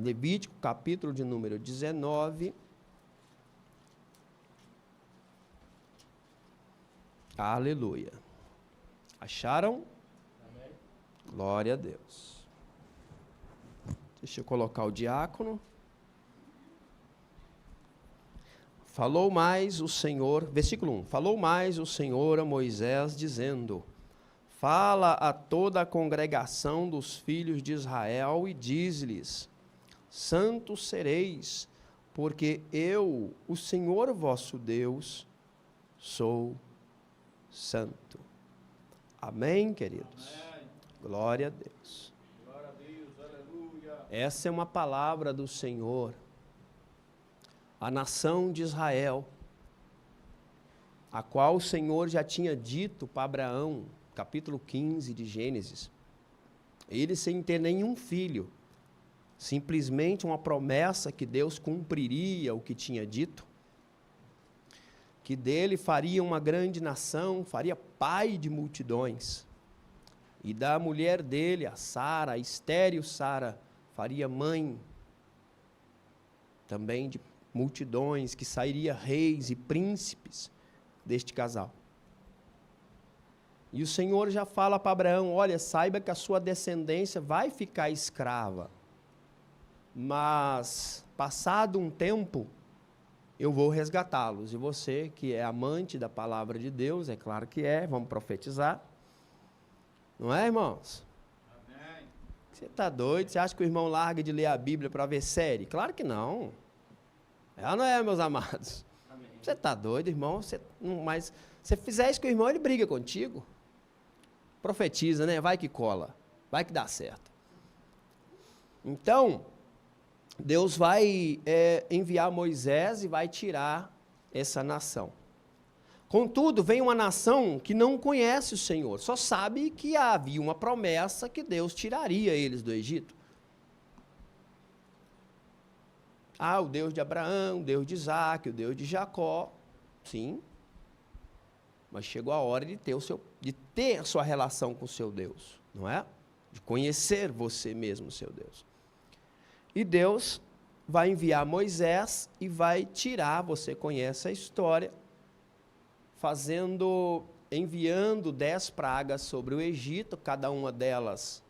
Levítico, capítulo de número 19. Aleluia. Acharam? Amém. Glória a Deus. Deixa eu colocar o diácono. Falou mais o Senhor, versículo 1. Falou mais o Senhor a Moisés, dizendo: fala a toda a congregação dos filhos de Israel e diz-lhes: santos sereis, porque eu, o Senhor vosso Deus, sou santo. Amém, queridos? Amém. Glória a Deus. Glória a Deus, aleluia. Essa é uma palavra do Senhor à nação de Israel, a qual o Senhor já tinha dito para Abraão, capítulo 15 de Gênesis, ele sem ter nenhum filho, simplesmente uma promessa que Deus cumpriria o que tinha dito, que dele faria uma grande nação, faria pai de multidões, e da mulher dele, a Sara, a estéril Sara, faria mãe também de multidões, que sairia reis e príncipes deste casal. E o Senhor já fala para Abraão: olha, saiba que a sua descendência vai ficar escrava, mas passado um tempo eu vou resgatá-los. E você, que é amante da palavra de Deus, é claro que é, vamos profetizar, não é, irmãos? Amém. Você está doido? Você acha que o irmão larga de ler a Bíblia para ver série? Claro que não. Ela não é, meus amados. Amém. Você está doido, irmão? Mas se fizer isso com o irmão, ele briga contigo. Profetiza, né? Vai que cola. Vai que dá certo. Então, Deus vai enviar Moisés e vai tirar essa nação. Contudo, vem uma nação que não conhece o Senhor, só sabe que havia uma promessa que Deus tiraria eles do Egito. Ah, o Deus de Abraão, o Deus de Isaac, o Deus de Jacó. Sim. Mas chegou a hora de ter a sua relação com o seu Deus, não é? De conhecer você mesmo, o seu Deus. E Deus vai enviar Moisés e vai tirar, você conhece a história, enviando 10 pragas sobre o Egito, cada uma delas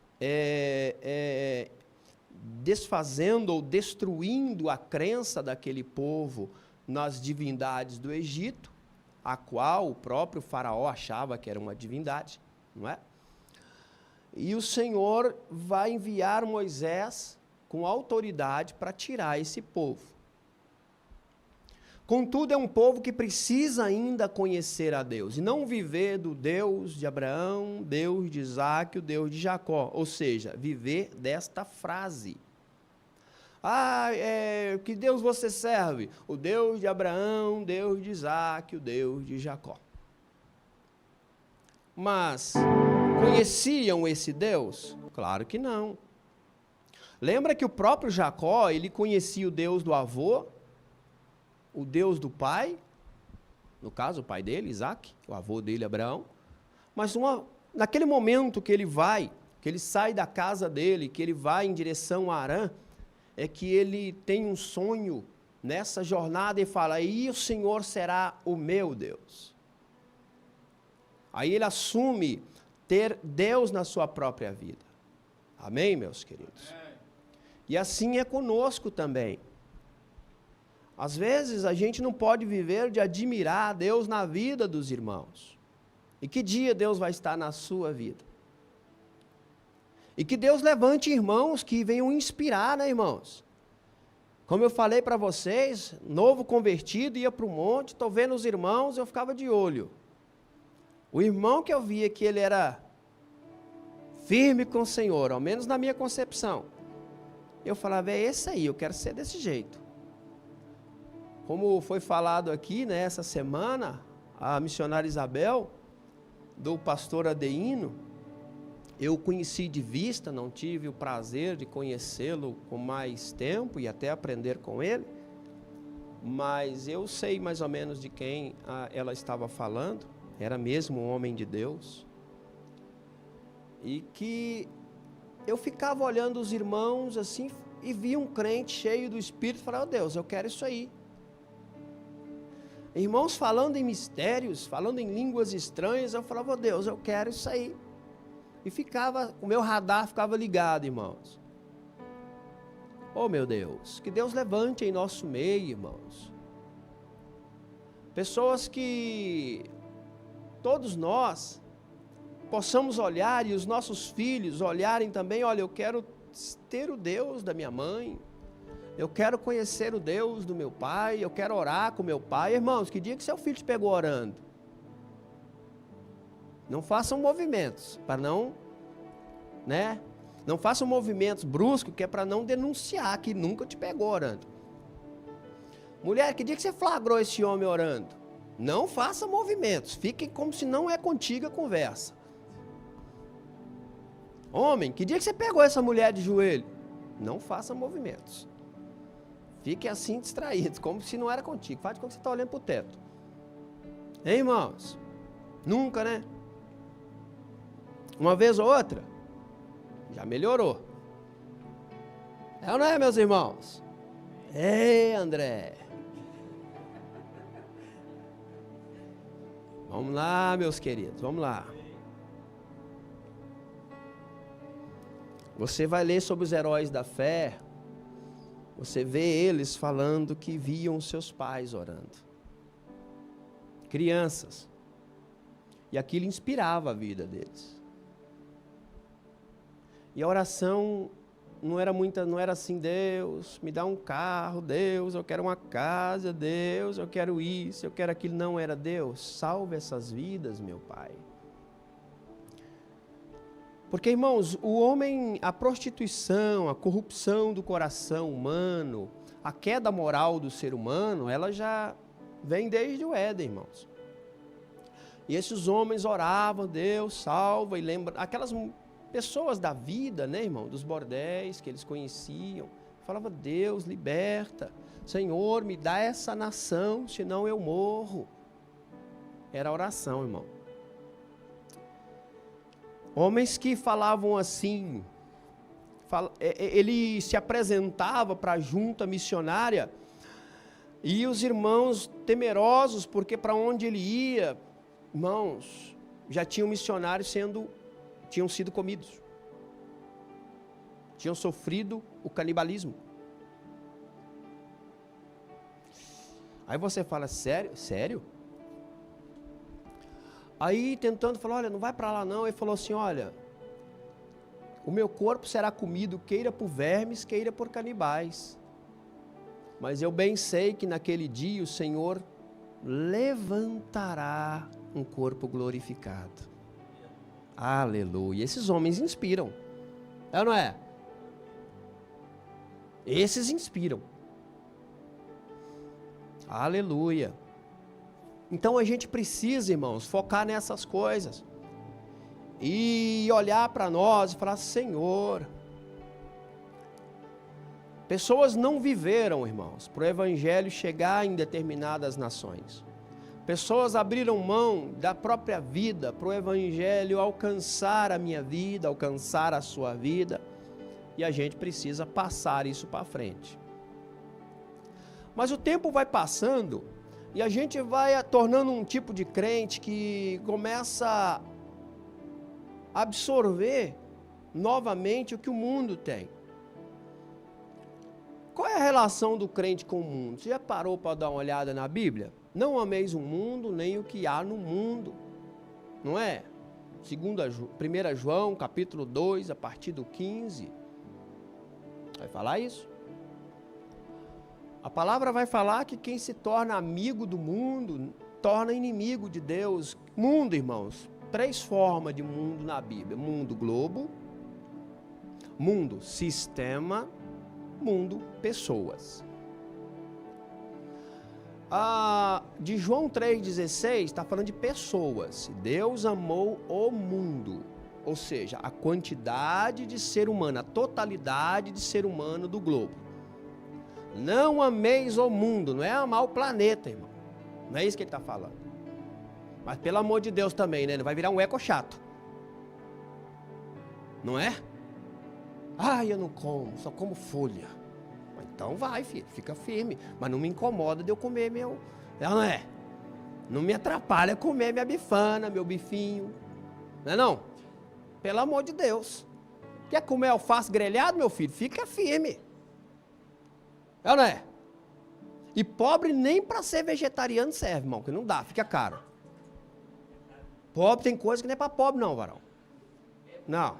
desfazendo ou destruindo a crença daquele povo nas divindades do Egito, a qual o próprio faraó achava que era uma divindade, não é? E o Senhor vai enviar Moisés com autoridade para tirar esse povo. Contudo, é um povo que precisa ainda conhecer a Deus, e não viver do Deus de Abraão, Deus de Isaac, o Deus de Jacó, ou seja, viver desta frase. Que Deus você serve? O Deus de Abraão, Deus de Isaac, o Deus de Jacó. Mas, conheciam esse Deus? Claro que não. Lembra que o próprio Jacó, ele conhecia o Deus do avô, o Deus do pai, no caso o pai dele, Isaac, o avô dele, Abraão, mas naquele momento que ele sai da casa dele, que ele vai em direção a Harã, é que ele tem um sonho nessa jornada e fala: aí o Senhor será o meu Deus. Aí ele assume ter Deus na sua própria vida. Amém, meus queridos? Amém. E assim é conosco também. Às vezes a gente não pode viver de admirar Deus na vida dos irmãos. E que dia Deus vai estar na sua vida? E que Deus levante irmãos que venham inspirar, né, irmãos? Como eu falei para vocês, novo convertido, ia para o monte, estou vendo os irmãos, eu ficava de olho. O irmão que eu via que ele era firme com o Senhor, ao menos na minha concepção, eu falava: é esse aí, eu quero ser desse jeito. Como foi falado aqui, né, essa semana, a missionária Isabel, do pastor Adeino, eu conheci de vista, não tive o prazer de conhecê-lo com mais tempo e até aprender com ele, mas eu sei mais ou menos de quem ela estava falando, era mesmo um homem de Deus, e que eu ficava olhando os irmãos assim, e via um crente cheio do Espírito e falava: Deus, eu quero isso aí. Irmãos falando em mistérios, falando em línguas estranhas, eu falava: Deus, eu quero isso aí. E ficava, o meu radar ficava ligado, irmãos. Oh, meu Deus, que Deus levante em nosso meio, irmãos. Pessoas que todos nós possamos olhar e os nossos filhos olharem também: olha, eu quero ter o Deus da minha mãe, eu quero conhecer o Deus do meu pai, eu quero orar com meu pai. Irmãos, que dia que seu filho te pegou orando? Não façam movimentos para não, né? Não façam movimentos bruscos, que é para não denunciar que nunca te pegou orando. Mulher, que dia que você flagrou esse homem orando? Não faça movimentos, fique como se não é contigo a conversa. Homem, que dia que você pegou essa mulher de joelho? Não faça movimentos. Fique assim distraído, como se não era contigo. Faz quando você está olhando para o teto. Hein, irmãos? Nunca, né? Uma vez ou outra, já melhorou. É ou não é, meus irmãos? Ei, André. Vamos lá, meus queridos, vamos lá. Você vai ler sobre os heróis da fé, você vê eles falando que viam seus pais orando. Crianças. E aquilo inspirava a vida deles. E a oração não era assim: Deus, me dá um carro, Deus, eu quero uma casa, Deus, eu quero isso, eu quero aquilo. Não, era: Deus, salve essas vidas, meu Pai. Porque, irmãos, o homem, a prostituição, a corrupção do coração humano, a queda moral do ser humano, ela já vem desde o Éden, irmãos. E esses homens oravam: Deus, salva, e lembra aquelas pessoas da vida, né, irmão, dos bordéis que eles conheciam, falava: Deus, liberta, Senhor, me dá essa nação, senão eu morro. Era a oração, irmão. Homens que falavam assim, ele se apresentava para a junta missionária, e os irmãos temerosos, porque para onde ele ia, irmãos, já tinham missionários tinham sido comidos, tinham sofrido o canibalismo. Aí você fala: sério? Sério? Aí tentando falar: olha, não vai para lá não. Ele falou assim: olha, o meu corpo será comido, queira por vermes, queira por canibais. Mas eu bem sei que naquele dia o Senhor levantará um corpo glorificado. Aleluia. Esses homens inspiram. É ou não é? Esses inspiram. Aleluia. Então a gente precisa, irmãos, focar nessas coisas. E olhar para nós e falar: Senhor. Pessoas não viveram, irmãos, para o Evangelho chegar em determinadas nações. Pessoas abriram mão da própria vida para o Evangelho alcançar a minha vida, alcançar a sua vida. E a gente precisa passar isso para frente. Mas o tempo vai passando e a gente vai tornando um tipo de crente que começa a absorver novamente o que o mundo tem. Qual é a relação do crente com o mundo? Você já parou para dar uma olhada na Bíblia? Não ameis o mundo, nem o que há no mundo. Não é? 1 João, capítulo 2, a partir do 15. Vai falar isso? A palavra vai falar que quem se torna amigo do mundo, torna inimigo de Deus. Mundo, irmãos, 3 formas de mundo na Bíblia: mundo globo, mundo sistema, mundo pessoas. De João 3,16 está falando de pessoas. Deus amou o mundo, ou seja, a quantidade de ser humano, a totalidade de ser humano do globo. Não ameis o mundo, não é amar o planeta, irmão. Não é isso que ele está falando. Mas pelo amor de Deus também, né? Ele vai virar um eco chato. Não é? Ai, eu não como, só como folha. Então vai, filho, fica firme. Mas não me incomoda de eu comer meu... Não é? Não me atrapalha comer minha bifana, meu bifinho. Não é não? Pelo amor de Deus. Quer comer alface grelhado, meu filho? Fica firme. É ou não é? E pobre nem para ser vegetariano serve, irmão, que não dá, fica caro. Pobre tem coisa que não é para pobre não, varão. Não.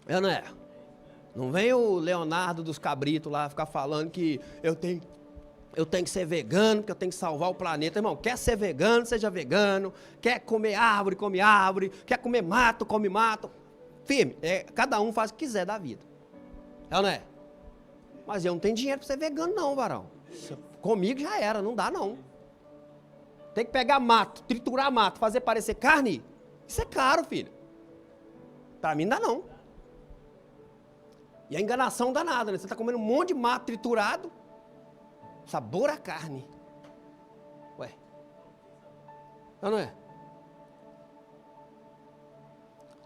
É ou não é? Não vem o Leonardo dos Cabritos lá ficar falando que eu tenho que ser vegano, porque eu tenho que salvar o planeta. Irmão, quer ser vegano, seja vegano. Quer comer árvore, come árvore. Quer comer mato, come mato. Firme, cada um faz o que quiser da vida. É ou não é? Mas eu não tenho dinheiro para ser vegano não, varão. Comigo já era, não dá não. Tem que pegar mato, triturar mato, fazer parecer carne. Isso é caro, filho. Para mim não dá não. E a enganação danada, né? Você está comendo um monte de mato triturado, sabor a carne. Ué. Não é?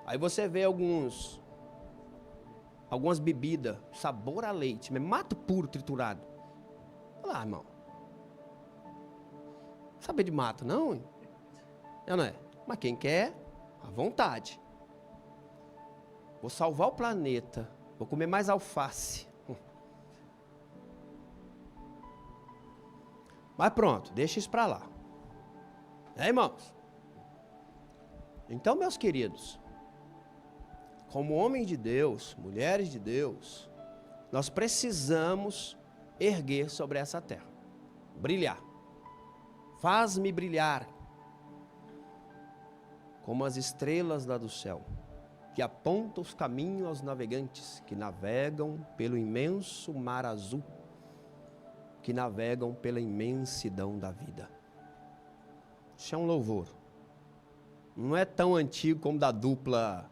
Aí você vê algumas bebidas, sabor a leite, mas mato puro triturado. Olha lá, irmão. Saber de mato, não? Não é? Mas quem quer, à vontade. Vou salvar o planeta. Vou comer mais alface. Mas pronto, deixa isso para lá. Irmãos? Então, meus queridos, como homens de Deus, mulheres de Deus, nós precisamos erguer sobre essa terra. Brilhar. Faz-me brilhar como as estrelas lá do céu, que aponta os caminhos aos navegantes que navegam pelo imenso mar azul, que navegam pela imensidão da vida. Isso é um louvor. Não é tão antigo como da dupla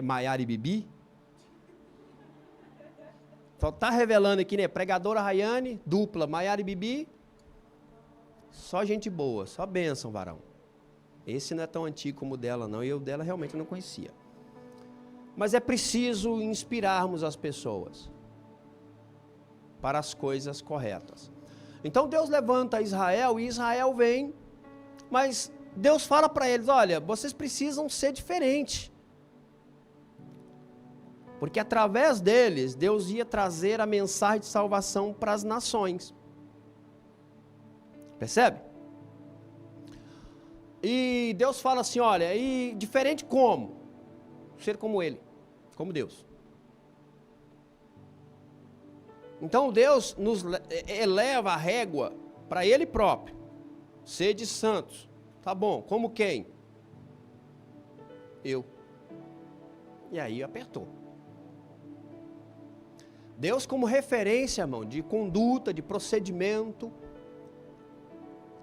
Maiara e Bibi. Só está revelando aqui, né? Pregadora Rayane, dupla Maiara e Bibi. Só gente boa, só bênção, varão. Esse não é tão antigo como o dela, não. E eu dela realmente não conhecia. Mas é preciso inspirarmos as pessoas para as coisas corretas. Então Deus levanta Israel e Israel vem, mas Deus fala para eles, olha, vocês precisam ser diferentes. Porque através deles, Deus ia trazer a mensagem de salvação para as nações. Percebe? E Deus fala assim, olha, e diferente como? Ser como Ele, como Deus. Então Deus nos eleva a régua para Ele próprio. Sede santos. Tá bom, como quem? Eu. E aí apertou. Deus como referência, irmão, de conduta, de procedimento,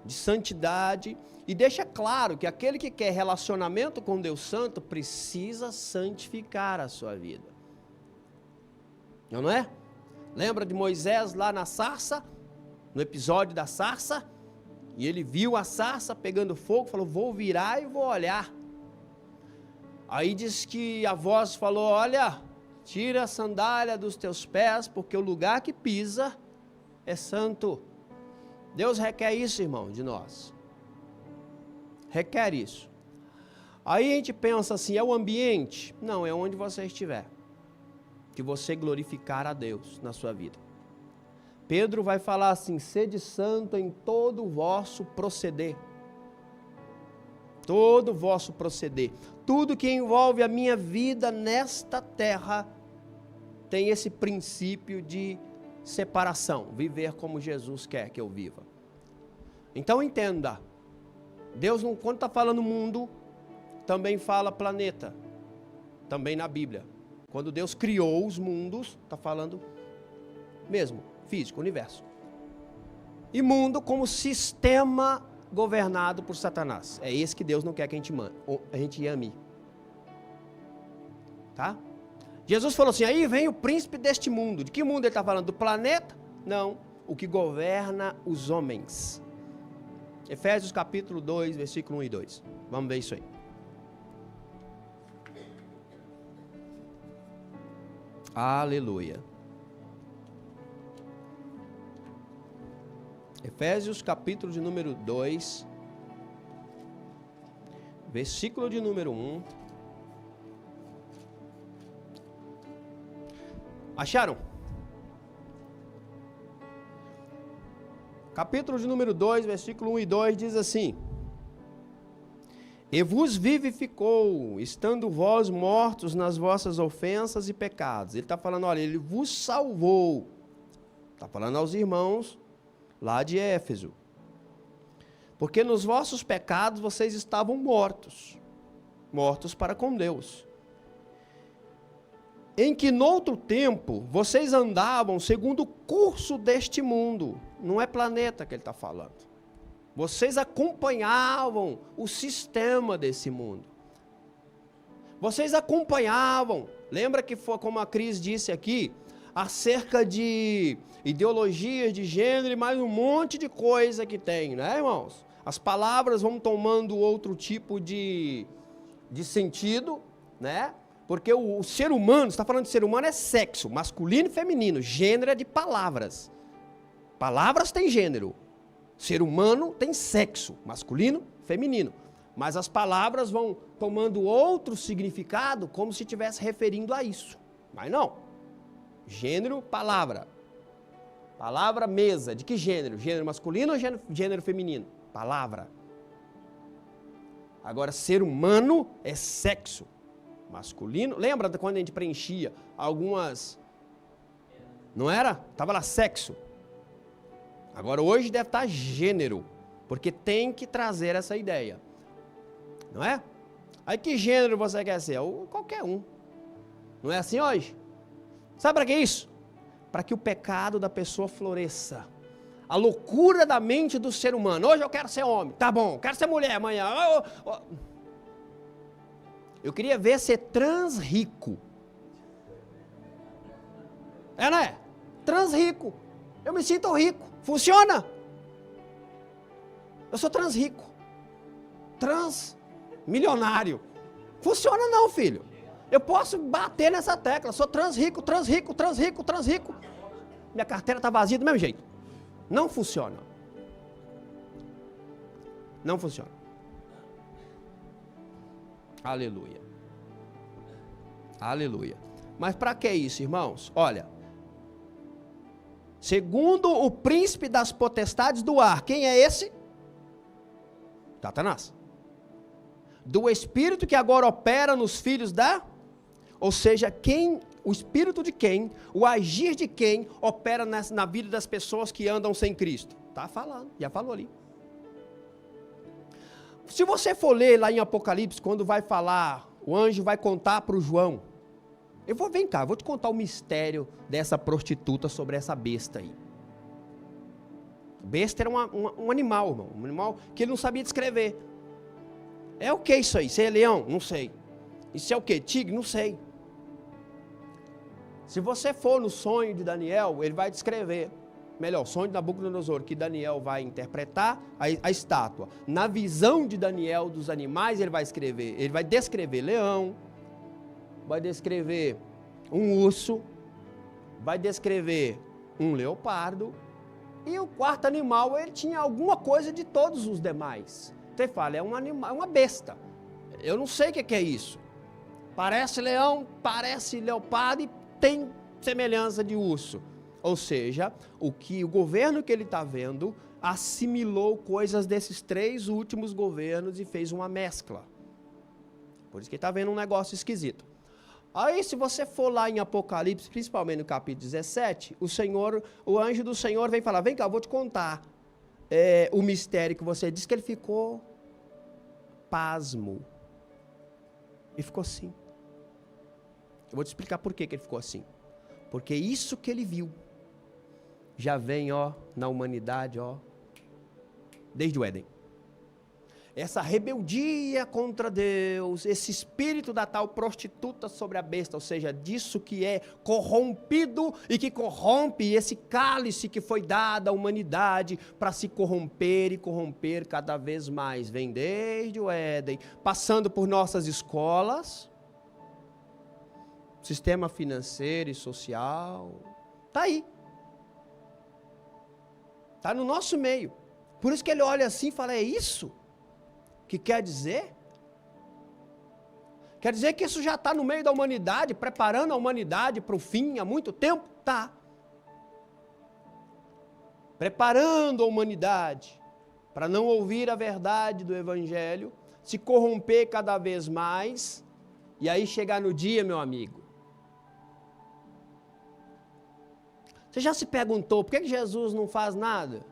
de santidade, e deixa claro que aquele que quer relacionamento com Deus Santo precisa santificar a sua vida. Não é? Lembra de Moisés lá na sarça, no episódio da sarça, e ele viu a sarça pegando fogo, falou, vou virar e vou olhar. Aí diz que a voz falou, olha, tira a sandália dos teus pés, porque o lugar que pisa é santo. Deus requer isso, irmão, de nós. Requer isso. Aí a gente pensa assim, é o ambiente? Não, é onde você estiver. Que você glorificar a Deus na sua vida. Pedro vai falar assim, sede santo em todo o vosso proceder. Todo o vosso proceder. Tudo que envolve a minha vida nesta terra tem esse princípio de separação, viver como Jesus quer que eu viva. Então entenda, Deus não, quando está falando mundo, também fala planeta, também na Bíblia. Quando Deus criou os mundos, está falando mesmo, físico, universo. E mundo como sistema governado por Satanás. É esse que Deus não quer que a gente ame. Tá? Jesus falou assim, aí vem o príncipe deste mundo. De que mundo ele está falando? Do planeta? Não, o que governa os homens. Efésios capítulo 2, versículo 1 e 2. Vamos ver isso aí. Aleluia. Efésios capítulo de número 2, versículo de número 1. Acharam? Capítulo de número 2, versículo 1 e 2 diz assim: E vos vivificou, estando vós mortos nas vossas ofensas e pecados. Ele está falando, olha, ele vos salvou. Está falando aos irmãos lá de Éfeso. Porque nos vossos pecados vocês estavam mortos. Mortos para com Deus. Em que noutro tempo vocês andavam segundo o curso deste mundo. Não é planeta que ele está falando. Vocês acompanhavam o sistema desse mundo. Vocês acompanhavam. Lembra que foi como a Cris disse aqui, acerca de ideologias de gênero e mais um monte de coisa que tem, né, irmãos? As palavras vão tomando outro tipo de sentido, né? Porque o ser humano, está falando de ser humano, é sexo, masculino e feminino. Gênero é de palavras. Palavras têm gênero. Ser humano tem sexo, masculino, feminino. Mas as palavras vão tomando outro significado, como se estivesse referindo a isso. Mas não. Gênero, palavra. Palavra, mesa. De que gênero? Gênero masculino ou gênero feminino? Palavra. Agora, ser humano é sexo. Masculino. Lembra quando a gente preenchia algumas... Não era? Estava lá sexo. Agora hoje deve estar gênero, porque tem que trazer essa ideia. Não é? Aí que gênero você quer ser? Qualquer um. Não é assim hoje? Sabe para que isso? Para que o pecado da pessoa floresça. A loucura da mente do ser humano. Hoje eu quero ser homem. Tá bom. Quero ser mulher amanhã. Eu queria ver ser trans rico. É, não é? Trans rico. Eu me sinto rico. Funciona? Eu sou trans rico. Trans milionário. Funciona não, filho. Eu posso bater nessa tecla. Sou trans rico, trans rico, trans rico, trans rico. Minha carteira está vazia do mesmo jeito. Não funciona. Não funciona. Aleluia. Aleluia. Mas para que isso, irmãos? Olha. Segundo o príncipe das potestades do ar. Quem é esse? Satanás. Do espírito que agora opera nos filhos da... Ou seja, quem, o espírito de quem, o agir de quem opera na vida das pessoas que andam sem Cristo. Está falando, já falou ali. Se você for ler lá em Apocalipse, quando vai falar, o anjo vai contar para o João. Vem cá, eu vou te contar o mistério dessa prostituta sobre essa besta aí. Besta era um animal, irmão. Um animal que ele não sabia descrever. É o que isso aí? Isso é leão? Não sei. Isso é o que? Tigre? Não sei. Se você for no sonho de Daniel, ele vai descrever. Melhor, o sonho de Nabucodonosor, que Daniel vai interpretar a estátua. Na visão de Daniel dos animais, ele vai descrever leão, vai descrever um urso, vai descrever um leopardo, e o quarto animal, ele tinha alguma coisa de todos os demais. Você fala, é um animal, é uma besta. Eu não sei o que é isso. Parece leão, parece leopardo e tem semelhança de urso. Ou seja, o governo que ele está vendo assimilou coisas desses 3 últimos governos e fez uma mescla. Por isso que ele está vendo um negócio esquisito. Aí, se você for lá em Apocalipse, principalmente no capítulo 17, o anjo do Senhor vem falar, vem cá, eu vou te contar o mistério que você disse, que ele ficou pasmo. E ficou assim. Eu vou te explicar por que ele ficou assim. Porque isso que ele viu já vem, na humanidade, desde o Éden. Essa rebeldia contra Deus, esse espírito da tal prostituta sobre a besta, ou seja, disso que é corrompido e que corrompe, esse cálice que foi dado à humanidade para se corromper e corromper cada vez mais. Vem desde o Éden, passando por nossas escolas, sistema financeiro e social. Está aí. Está no nosso meio. Por isso que ele olha assim e fala, é isso que quer dizer? Quer dizer que isso já está no meio da humanidade, preparando a humanidade para o fim há muito tempo? Tá. Preparando a humanidade para não ouvir a verdade do Evangelho, se corromper cada vez mais, e aí chegar no dia, meu amigo. Você já se perguntou, por que Jesus não faz nada?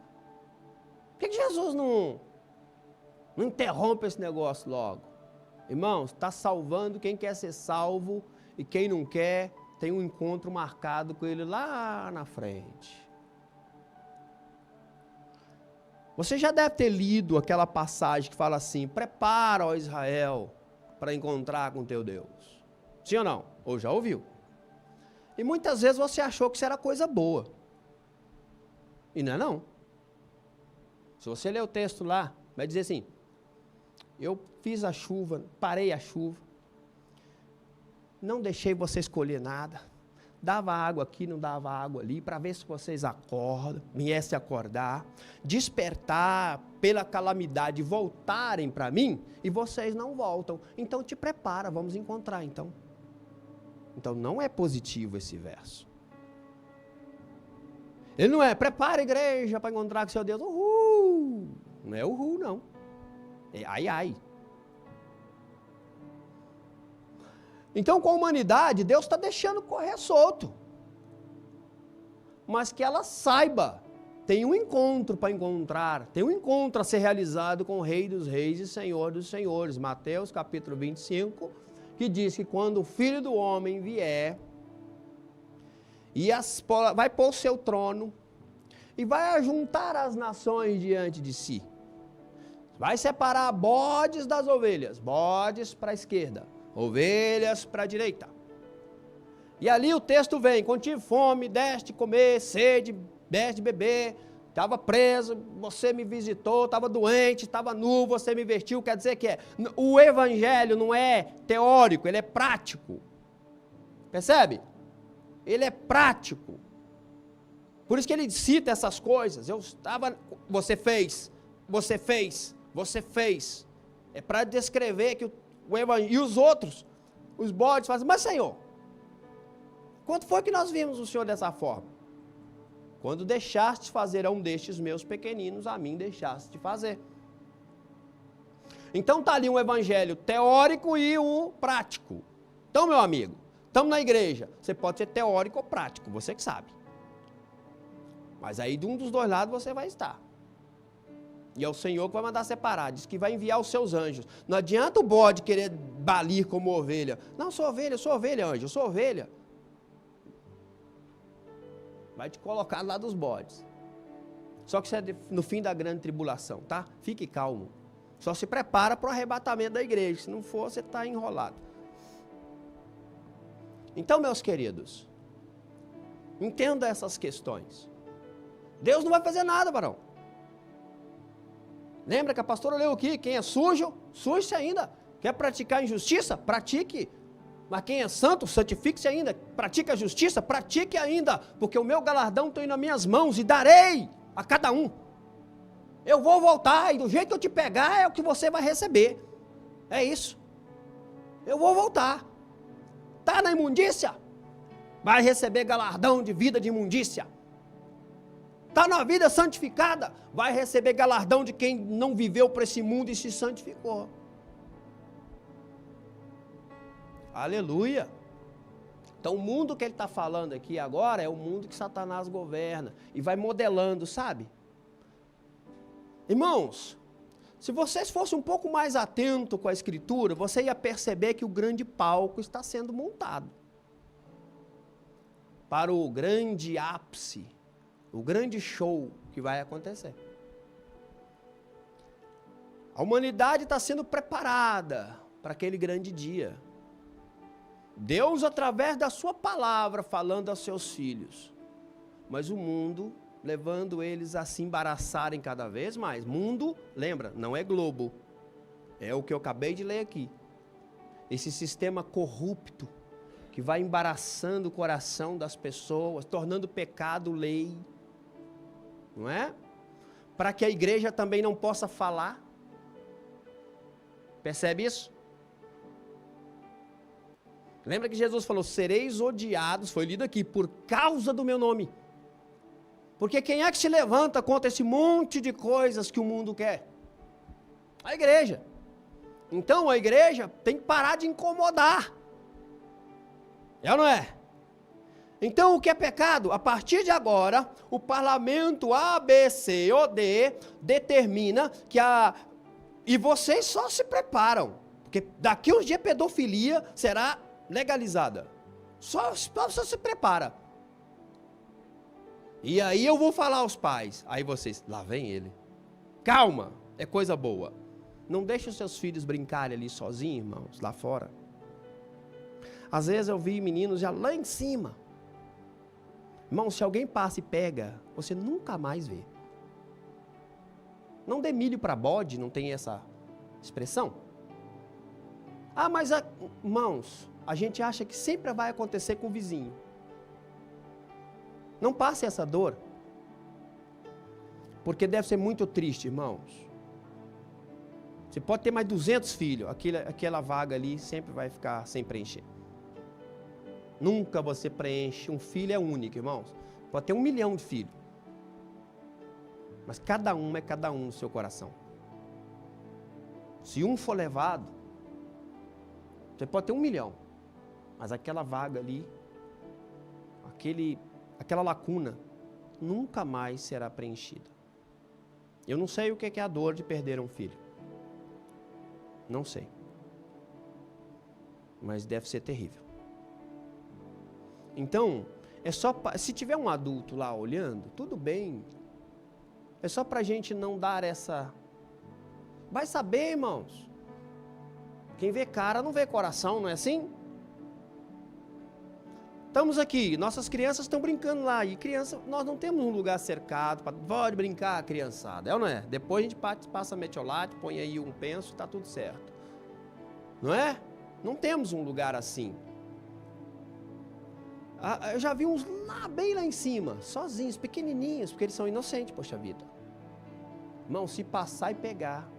Por que Jesus não interrompe esse negócio logo? Irmãos, está salvando quem quer ser salvo, e quem não quer, tem um encontro marcado com ele lá na frente. Você já deve ter lido aquela passagem que fala assim, prepara, ó Israel, para encontrar com teu Deus. Sim ou não? Ou já ouviu? E muitas vezes você achou que isso era coisa boa. E não é não. Se você ler o texto lá, vai dizer assim, eu fiz a chuva, parei a chuva, não deixei você escolher nada, dava água aqui, não dava água ali, para ver se vocês acordam, viessem acordar, despertar pela calamidade, voltarem para mim, e vocês não voltam. Então te prepara, vamos encontrar então. Então não é positivo esse verso. Ele não é, prepara a igreja para encontrar com seu Deus, uhul. Não é uhul não, é ai ai. Então, com a humanidade, Deus está deixando correr solto. Mas que ela saiba, tem um encontro para encontrar, tem um encontro a ser realizado com o Rei dos Reis e Senhor dos Senhores. Mateus capítulo 25, que diz que quando o Filho do Homem vier, vai pôr o seu trono e vai ajuntar as nações diante de si. Vai separar bodes das ovelhas, bodes para a esquerda, ovelhas para a direita. E ali o texto vem, quando tive fome, deste comer, sede, deste beber, estava preso, você me visitou, estava doente, estava nu, você me vestiu. Quer dizer que o evangelho não é teórico, ele é prático. Percebe? Ele é prático. Por isso que ele cita essas coisas. Eu estava, você fez. É para descrever que o evangelho, e os outros, os bodes fazem, mas Senhor, quando foi que nós vimos o Senhor dessa forma? Quando deixaste fazer a um destes meus pequeninos, a mim deixaste de fazer. Então está ali um evangelho teórico e um prático. Então, meu amigo, estamos na igreja, você pode ser teórico ou prático, você que sabe. Mas aí de um dos dois lados você vai estar. E é o Senhor que vai mandar separar, diz que vai enviar os seus anjos. Não adianta o bode querer balir como ovelha. Não, sou ovelha, anjo, eu sou ovelha. Vai te colocar lá dos bodes. Só que isso é no fim da grande tribulação, tá? Fique calmo. Só se prepara para o arrebatamento da igreja. Se não for, você está enrolado. Então, meus queridos, entenda essas questões. Deus não vai fazer nada, varão. Lembra que a pastora leu aqui, quem é sujo, suje-se ainda. Quer praticar injustiça? Pratique. Mas quem é santo, santifique-se ainda. Pratique a justiça? Pratique ainda. Porque o meu galardão está nas minhas mãos e darei a cada um. Eu vou voltar e do jeito que eu te pegar é o que você vai receber. É isso. Eu vou voltar. Está na imundícia? Vai receber galardão de vida de imundícia. Está na vida santificada? Vai receber galardão de quem não viveu para esse mundo e se santificou. Aleluia. Então o mundo que ele está falando aqui agora é o mundo que Satanás governa. E vai modelando, sabe? Irmãos, se vocês fossem um pouco mais atentos com a escritura, você ia perceber que o grande palco está sendo montado. Para o grande ápice, o grande show que vai acontecer. A humanidade está sendo preparada para aquele grande dia. Deus, através da sua palavra, falando aos seus filhos. Mas o mundo, levando eles a se embaraçarem cada vez mais. Mundo, lembra, não é globo. É o que eu acabei de ler aqui. Esse sistema corrupto que vai embaraçando o coração das pessoas, tornando o pecado lei, não é? Para que a igreja também não possa falar. Percebe isso? Lembra que Jesus falou, sereis odiados, foi lido aqui, por causa do meu nome. Porque quem é que se levanta contra esse monte de coisas que o mundo quer? A igreja. Então a igreja tem que parar de incomodar. É ou não é? Então o que é pecado? A partir de agora, o parlamento A, B, C ou D determina que e vocês só se preparam. Porque daqui uns dias a pedofilia será legalizada. Só se prepara. E aí eu vou falar aos pais. Aí vocês, lá vem ele. Calma, é coisa boa. Não deixe os seus filhos brincarem ali sozinhos, irmãos, lá fora. Às vezes eu vi meninos já lá em cima. Irmão, se alguém passa e pega, você nunca mais vê. Não dê milho para bode, não tem essa expressão? Ah, mas, irmãos, a gente acha que sempre vai acontecer com o vizinho. Não passe essa dor. Porque deve ser muito triste, irmãos. Você pode ter mais 200 filhos, aquela vaga ali sempre vai ficar sem preencher. Nunca você preenche, um filho é único, irmãos. Pode ter 1 milhão de filhos. Mas cada um é cada um no seu coração. Se um for levado, você pode ter 1 milhão. Mas aquela vaga ali, aquela lacuna, nunca mais será preenchida. Eu não sei o que é a dor de perder um filho. Não sei. Mas deve ser terrível. Então, se tiver um adulto lá olhando, tudo bem. É só para a gente não dar essa... Vai saber, irmãos. Quem vê cara não vê coração, não é assim? Estamos aqui, nossas crianças estão brincando lá. E criança, nós não temos um lugar cercado, pode brincar, criançada. É ou não é? Depois a gente passa metiolate, põe aí um penso, está tudo certo. Não é? Não temos um lugar assim. Eu já vi uns lá, bem lá em cima, sozinhos, pequenininhos, porque eles são inocentes, poxa vida. Irmão, se passar e pegar,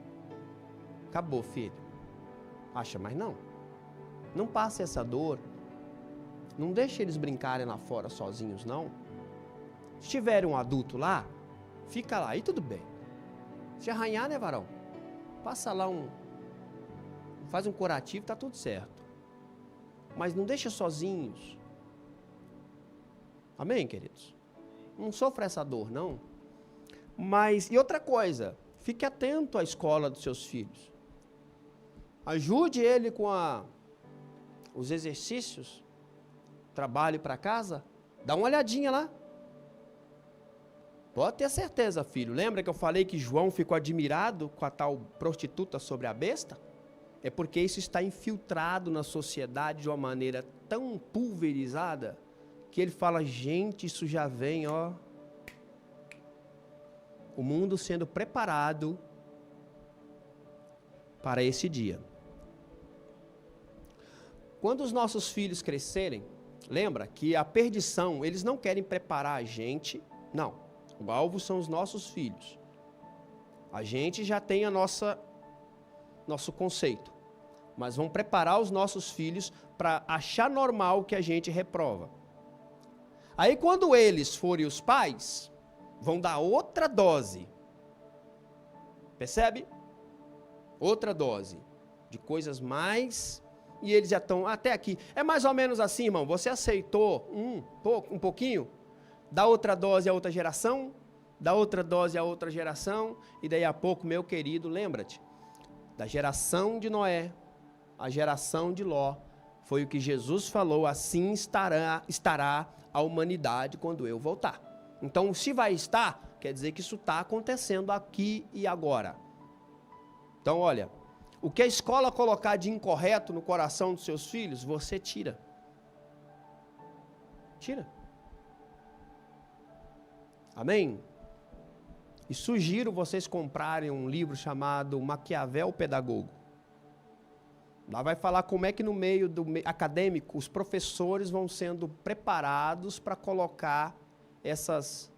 acabou, filho. Acha, mas não. Não passe essa dor. Não deixe eles brincarem lá fora sozinhos, não. Se tiver um adulto lá, fica lá, e tudo bem. Se arranhar, né, varão? Passa lá faz um curativo, tá tudo certo. Mas não deixa sozinhos. Amém, queridos? Não sofra essa dor, não. Mas, e outra coisa, fique atento à escola dos seus filhos. Ajude ele com os exercícios, trabalho para casa, dá uma olhadinha lá. Pode ter certeza, filho. Lembra que eu falei que João ficou admirado com a tal prostituta sobre a besta? É porque isso está infiltrado na sociedade de uma maneira tão pulverizada que ele fala, gente, isso já vem, ó. O mundo sendo preparado para esse dia. Quando os nossos filhos crescerem, lembra que a perdição, eles não querem preparar a gente, não. O alvo são os nossos filhos. A gente já tem nosso conceito, mas vão preparar os nossos filhos para achar normal que a gente reprova. Aí quando eles forem os pais, vão dar outra dose. Percebe? Outra dose de coisas mais... E eles já estão até aqui. É mais ou menos assim, irmão. Você aceitou um pouquinho, dá outra dose a outra geração, dá outra dose a outra geração, e daí a pouco, meu querido, lembra-te, da geração de Noé, a geração de Ló, foi o que Jesus falou, assim estará a humanidade quando eu voltar. Então, se vai estar, quer dizer que isso está acontecendo aqui e agora. Então, olha, o que a escola colocar de incorreto no coração dos seus filhos, você tira. Tira. Amém? E sugiro vocês comprarem um livro chamado Maquiavel Pedagogo. Lá vai falar como é que no meio acadêmico os professores vão sendo preparados para colocar essas...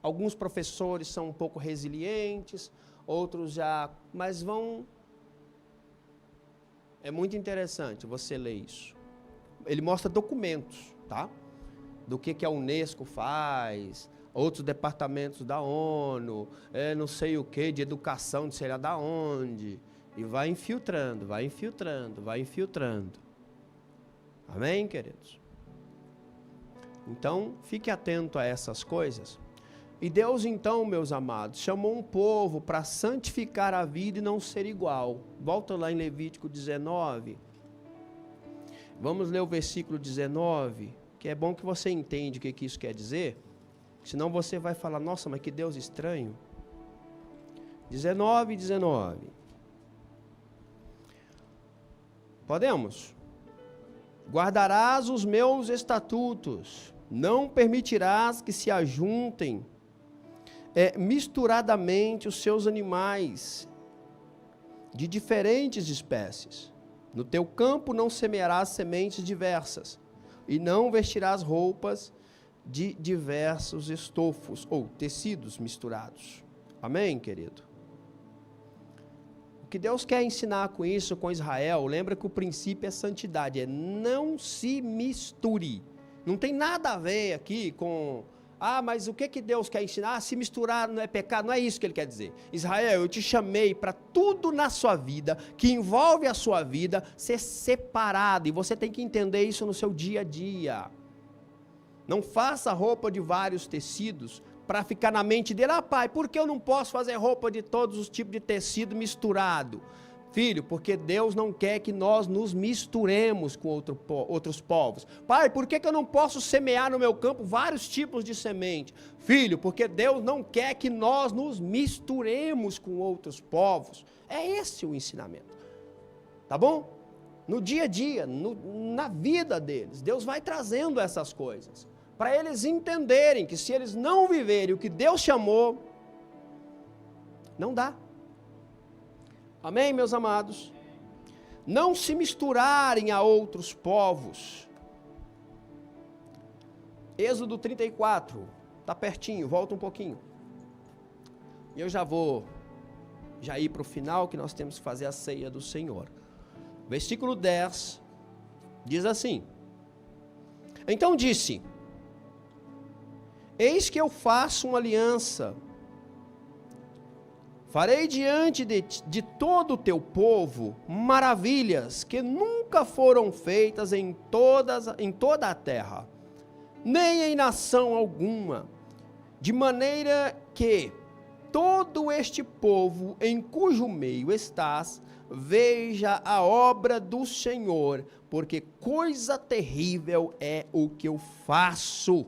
Alguns professores são um pouco resilientes, outros já... Mas vão... É muito interessante você ler isso. Ele mostra documentos, tá? Do que a Unesco faz, outros departamentos da ONU, não sei o que, de educação, de sei lá da onde... E vai infiltrando, vai infiltrando, vai infiltrando. Amém, queridos? Então, fique atento a essas coisas. E Deus, então, meus amados, chamou um povo para santificar a vida e não ser igual. Volta lá em Levítico 19. Vamos ler o versículo 19, que é bom que você entenda o que isso quer dizer. Senão você vai falar, nossa, mas que Deus estranho. 19. Podemos? Guardarás os meus estatutos, não permitirás que se ajuntem misturadamente os seus animais de diferentes espécies. No teu campo não semearás sementes diversas, e não vestirás roupas de diversos estofos ou tecidos misturados. Amém, querido? O que Deus quer ensinar com isso, com Israel, lembra que o princípio é santidade, é não se misture. Não tem nada a ver aqui com, mas o que Deus quer ensinar? Se misturar não é pecado, não é isso que ele quer dizer. Israel, eu te chamei para tudo na sua vida, que envolve a sua vida, ser separado, e você tem que entender isso no seu dia a dia. Não faça roupa de vários tecidos, para ficar na mente dele, pai, por que eu não posso fazer roupa de todos os tipos de tecido misturado? Filho, porque Deus não quer que nós nos misturemos com outros povos. Pai, por que eu não posso semear no meu campo vários tipos de semente? Filho, porque Deus não quer que nós nos misturemos com outros povos. É esse o ensinamento. Tá bom? No dia a dia, na vida deles, Deus vai trazendo essas coisas. Para eles entenderem que se eles não viverem o que Deus chamou, não dá. Amém, meus amados? Não se misturarem a outros povos. Êxodo 34, está pertinho, volta um pouquinho. E eu já vou ir para o final, que nós temos que fazer a ceia do Senhor. Versículo 10, diz assim: Então disse: Eis que eu faço uma aliança, farei diante de todo o teu povo maravilhas que nunca foram feitas em toda a terra, nem em nação alguma, de maneira que todo este povo em cujo meio estás, veja a obra do Senhor, porque coisa terrível é o que eu faço.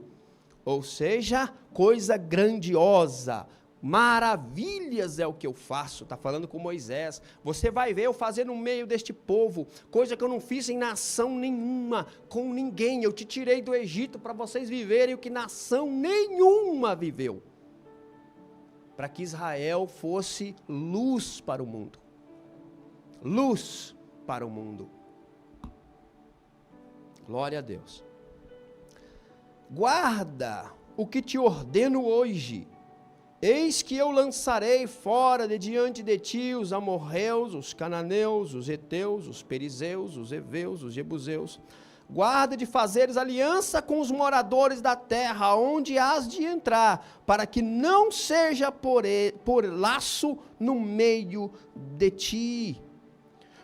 Ou seja, coisa grandiosa, maravilhas é o que eu faço. Está falando com Moisés. Você vai ver eu fazer no meio deste povo, coisa que eu não fiz em nação nenhuma, com ninguém. Eu te tirei do Egito para vocês viverem o que nação nenhuma viveu. Para que Israel fosse luz para o mundo. Luz para o mundo. Glória a Deus. Guarda o que te ordeno hoje. Eis que eu lançarei fora de diante de ti os amorreus, os cananeus, os heteus, os perizeus, os heveus, os jebuseus. Guarda de fazeres aliança com os moradores da terra, onde has de entrar, para que não seja por laço no meio de ti.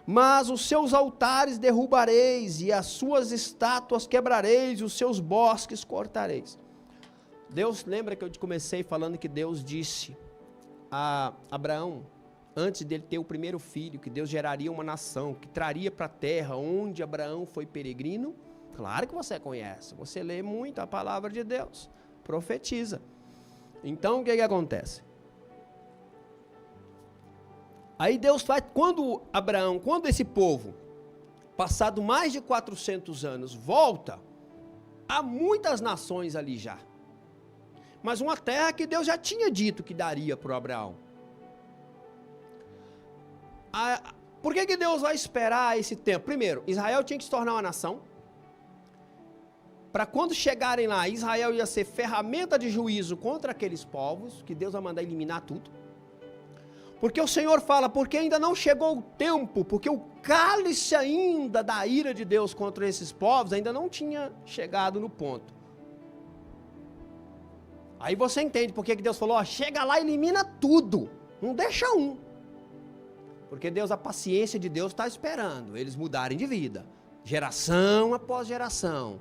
Mas os seus altares derrubareis, e as suas estátuas quebrareis, e os seus bosques cortareis. Deus, lembra que eu comecei falando que Deus disse a Abraão, antes dele ter o primeiro filho, que Deus geraria uma nação, que traria para a terra onde Abraão foi peregrino? Claro que você conhece, você lê muito a palavra de Deus, profetiza. Então o que acontece? Aí Deus faz, quando esse povo, passado mais de 400 anos, volta, há muitas nações ali já. Mas uma terra que Deus já tinha dito que daria para o Abraão. Por que Deus vai esperar esse tempo? Primeiro, Israel tinha que se tornar uma nação. Para quando chegarem lá, Israel ia ser ferramenta de juízo contra aqueles povos, que Deus vai mandar eliminar tudo. Porque o Senhor fala, porque ainda não chegou o tempo, porque o cálice ainda da ira de Deus contra esses povos ainda não tinha chegado no ponto. Aí você entende porque que Deus falou, ó, chega lá e elimina tudo, não deixa um. Porque Deus, a paciência de Deus está esperando eles mudarem de vida, geração após geração.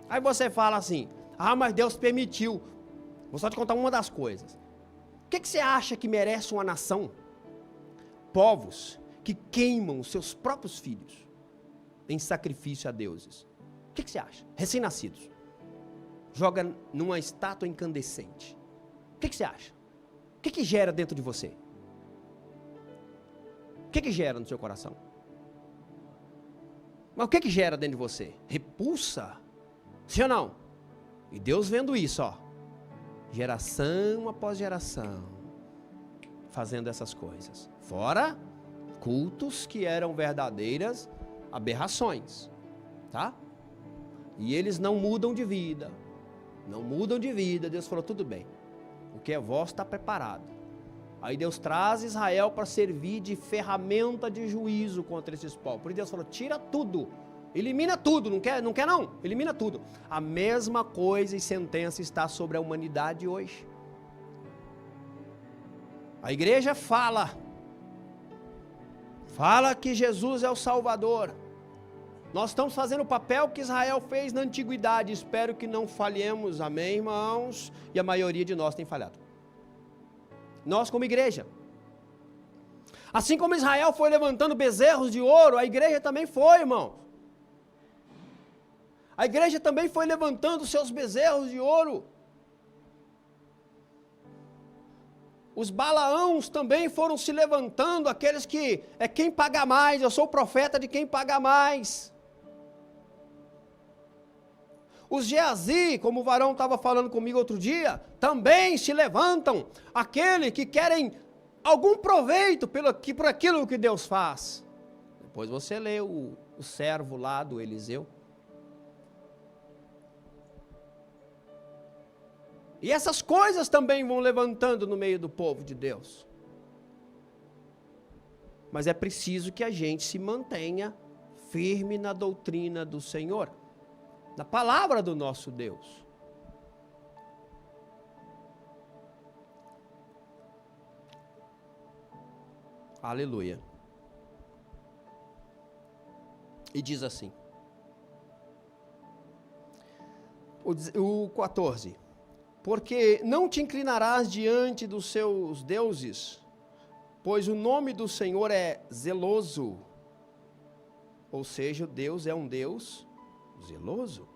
Aí você fala assim, mas Deus permitiu. Vou só te contar uma das coisas. O que você acha que merece uma nação? Povos que queimam os seus próprios filhos em sacrifício a deuses. O que você acha? Recém-nascidos. Joga numa estátua incandescente. O que você acha? O que gera dentro de você? O que gera no seu coração? Mas o que gera dentro de você? Repulsa? Sim ou não? E Deus vendo isso, ó, geração após geração, fazendo essas coisas. Fora cultos que eram verdadeiras aberrações, tá? E eles não mudam de vida. Não mudam de vida. Deus falou, tudo bem. O que é vosso está preparado. Aí Deus traz Israel para servir de ferramenta de juízo contra esses povos. Por isso Deus falou, tira tudo. Elimina tudo, não quer não? Elimina tudo. A mesma coisa e sentença está sobre a humanidade hoje. A igreja fala que Jesus é o Salvador. Nós estamos fazendo o papel que Israel fez na antiguidade. Espero que não falhemos, amém, irmãos? E a maioria de nós tem falhado. Nós como igreja. Assim como Israel foi levantando bezerros de ouro, a igreja também foi, irmão. A igreja também foi levantando seus bezerros de ouro. Os Balaãos também foram se levantando, aqueles que é quem paga mais, eu sou o profeta de quem paga mais. Os Geazi, como o varão estava falando comigo outro dia, também se levantam, aqueles que querem algum proveito por aquilo que Deus faz. Depois você lê o servo lá do Eliseu. E essas coisas também vão levantando no meio do povo de Deus. Mas é preciso que a gente se mantenha firme na doutrina do Senhor, na palavra do nosso Deus. Aleluia. E diz assim, o 14, porque não te inclinarás diante dos seus deuses, pois o nome do Senhor é zeloso, ou seja, Deus é um Deus zeloso,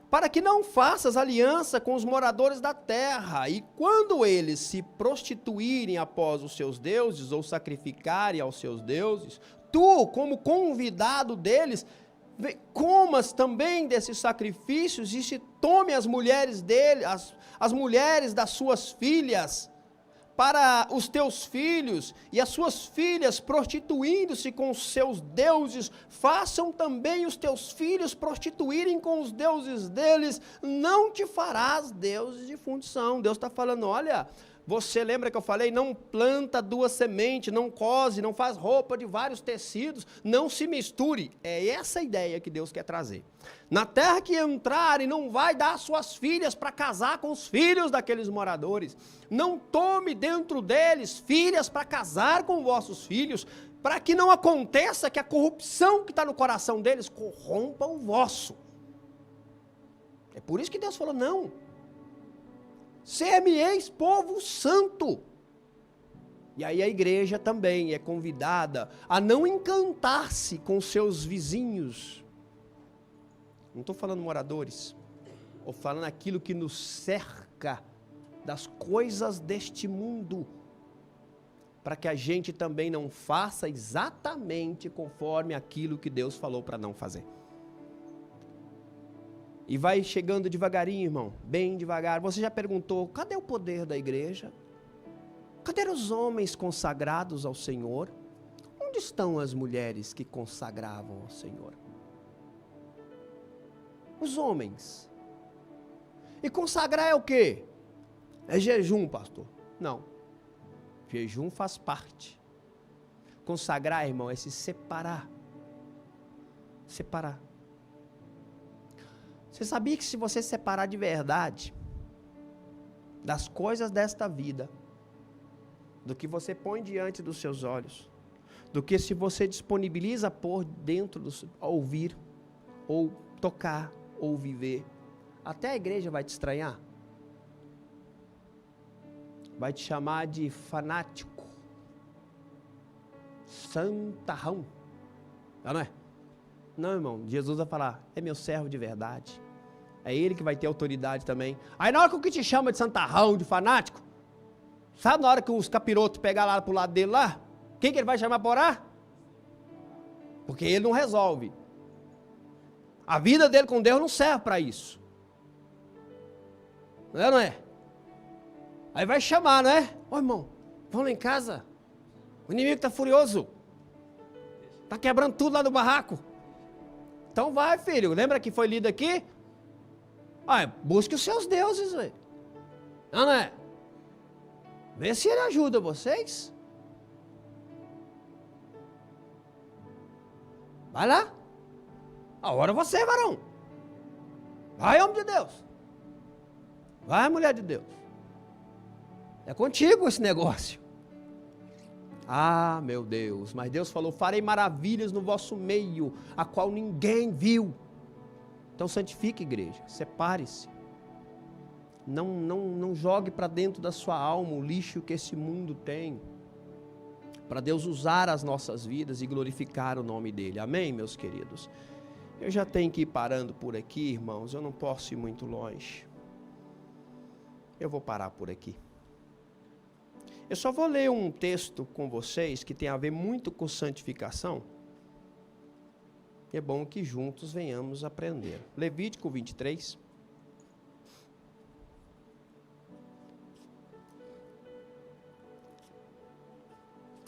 para que não faças aliança com os moradores da terra, e quando eles se prostituírem após os seus deuses, ou sacrificarem aos seus deuses, tu, como convidado deles, comas também desses sacrifícios, e se tome as mulheres dele, as mulheres das suas filhas, para os teus filhos, e as suas filhas prostituindo-se com os seus deuses, façam também os teus filhos prostituírem com os deuses deles, não te farás deuses de fundição. Deus está falando, olha, você lembra que eu falei, não planta duas sementes, não cose, não faz roupa de vários tecidos, não se misture. É essa a ideia que Deus quer trazer. Na terra que entrarem, não vai dar suas filhas para casar com os filhos daqueles moradores. Não tome dentro deles filhas para casar com vossos filhos, para que não aconteça que a corrupção que está no coração deles corrompa o vosso. É por isso que Deus falou, não. Ser-me-eis povo santo. E aí a igreja também é convidada a não encantar-se com seus vizinhos. Não estou falando moradores. Estou falando aquilo que nos cerca das coisas deste mundo. Para que a gente também não faça exatamente conforme aquilo que Deus falou para não fazer. E vai chegando devagarinho, irmão, bem devagar. Você já perguntou, cadê o poder da igreja? Cadê os homens consagrados ao Senhor? Onde estão as mulheres que consagravam ao Senhor? Os homens. E consagrar é o quê? É jejum, pastor? Não. Jejum faz parte. Consagrar, irmão, é se separar. Separar. Você sabia que se você separar de verdade das coisas desta vida, do que você põe diante dos seus olhos, do que se você disponibiliza por dentro do ouvir, ou tocar, ou viver, até a igreja vai te estranhar. Vai te chamar de fanático, santarrão, não é? Não, irmão, Jesus vai falar, é meu servo de verdade, é ele que vai ter autoridade também. Aí na hora que o que te chama de santarrão, de fanático, sabe na hora que os capirotos pegar lá pro lado dele lá, quem que ele vai chamar para orar? Porque ele não resolve. A vida dele com Deus não serve para isso. Não é? Aí vai chamar, não é? Ô irmão, vamos lá em casa. O inimigo está furioso. Está quebrando tudo lá do barraco. Então vai, filho. Lembra que foi lido aqui? Busque os seus deuses, velho. Não é? Vê se ele ajuda vocês. Vai lá. Agora você, varão. Vai, homem de Deus. Vai, mulher de Deus. É contigo esse negócio. Ah, meu Deus. Mas Deus falou, farei maravilhas no vosso meio, a qual ninguém viu. Então santifique, igreja. Separe-se. Não jogue para dentro da sua alma o lixo que esse mundo tem. Para Deus usar as nossas vidas e glorificar o nome dEle. Amém, meus queridos? Eu já tenho que ir parando por aqui, irmãos. Eu não posso ir muito longe. Eu vou parar por aqui. Eu só vou ler um texto com vocês que tem a ver muito com santificação. E é bom que juntos venhamos aprender. Levítico 23.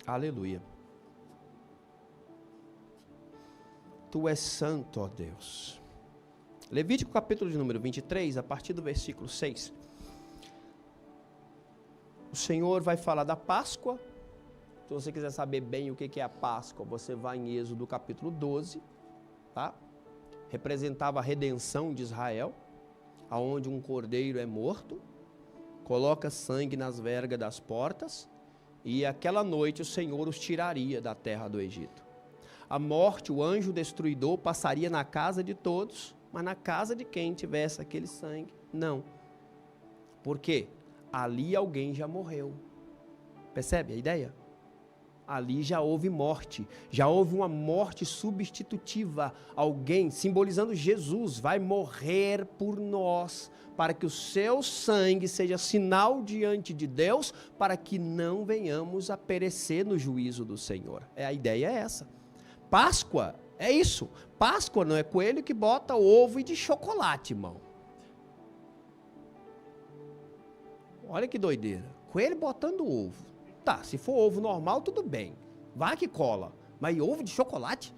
Aleluia. Tu és santo, ó Deus. Levítico capítulo de número 23, a partir do versículo 6. O Senhor vai falar da Páscoa. Se você quiser saber bem o que é a Páscoa, você vai em Êxodo capítulo 12, tá? Representava a redenção de Israel, aonde um cordeiro é morto, coloca sangue nas vergas das portas, e aquela noite o Senhor os tiraria da terra do Egito. A morte, o anjo destruidor, passaria na casa de todos, mas na casa de quem tivesse aquele sangue, não. Por quê? Ali alguém já morreu. Percebe a ideia? Ali já houve morte, já houve uma morte substitutiva. Alguém, simbolizando Jesus, vai morrer por nós, para que o seu sangue seja sinal diante de Deus, para que não venhamos a perecer no juízo do Senhor. A ideia é essa. Páscoa é isso. Páscoa não é coelho que bota ovo e de chocolate, irmão. Olha que doideira. Coelho botando ovo. Tá, se for ovo normal, tudo bem. Vai que cola. Mas ovo de chocolate?